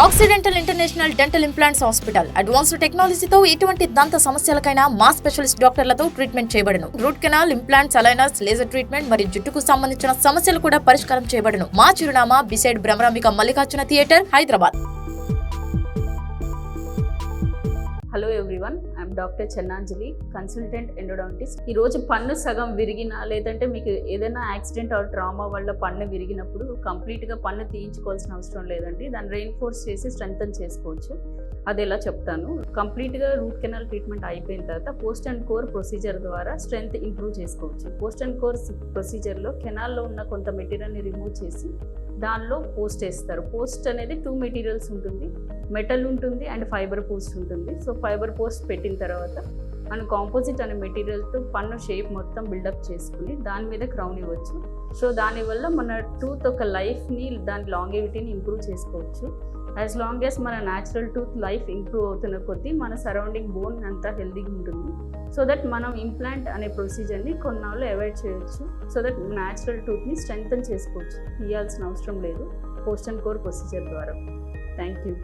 Accidental international dental implants hospital advanced టెక్నాలజీతో ఎటువంటి దంత సమస్యలకైనా మా స్పెషలిస్ట్ డాక్టర్లతో ట్రీట్మెంట్ చేయబడును. Root canal, implants, aligners, laser treatment మరియు జుట్టుకు సంబంధించిన సమస్యలు కూడా పరిష్కారం చేయబడును. మా చిరునామా beside Bhramarambika Mallikarjuna theatre, Hyderabad. Hello everyone, I'm doctor Chennanjali, consultant endodontist. ఈరోజు పన్ను సగం విరిగినా లేదంటే మీకు ఏదైనా యాక్సిడెంట్ ఆర్ ట్రామా వల్ల పన్ను విరిగినప్పుడు కంప్లీట్గా పన్ను తీయించుకోవాల్సిన అవసరం లేదండి. దాన్ని రెయిన్ఫోర్స్ చేసి స్ట్రెంగ్తన్ చేసుకోవచ్చు. అది ఎలా చెప్తాను. కంప్లీట్గా రూట్ కెనాల్ ట్రీట్మెంట్ అయిపోయిన తర్వాత పోస్ట్ అండ్ కోర్ ప్రొసీజర్ ద్వారా స్ట్రెంగ్త్ ఇంప్రూవ్ చేసుకోవచ్చు. పోస్ట్ అండ్ కోర్ ప్రొసీజర్లో కెనాల్లో ఉన్న కొంత మెటీరియల్ని రిమూవ్ చేసి దానిలో పోస్ట్ వేస్తారు. పోస్ట్ అనేది 2 మెటీరియల్స్ ఉంటుంది, మెటల్ ఉంటుంది అండ్ ఫైబర్ పోస్ట్ ఉంటుంది. సో ఫైబర్ పోస్ట్ పెట్టిన తర్వాత మన కాంపోజిట్ అనే మెటీరియల్తో పన్ను షేప్ మొత్తం బిల్డప్ చేసుకుని దాని మీద క్రౌన్ ఇవ్వచ్చు. సో దానివల్ల మన టూత్ ఒక లైఫ్ని, దాని లాంగేవిటీని ఇంప్రూవ్ చేసుకోవచ్చు. యాజ్ లాంగ్ యాజ్ మన న్యాచురల్ టూత్ లైఫ్ ఇంప్రూవ్ అవుతున్న కొద్దీ మన సరౌండింగ్ బోన్ అంతా హెల్తీగా ఉంటుంది. సో దట్ మనం ఇంప్లాంట్ అనే ప్రొసీజర్ని కొన్నాళ్ళు అవాయిడ్ చేయొచ్చు. సో దట్ న్యాచురల్ టూత్ని స్ట్రెంగ్తన్ చేసుకోవచ్చు. తీయాల్సిన అవసరం లేదు పోస్ట్ అండ్ కోర్ ప్రొసీజర్ ద్వారా. Thank you.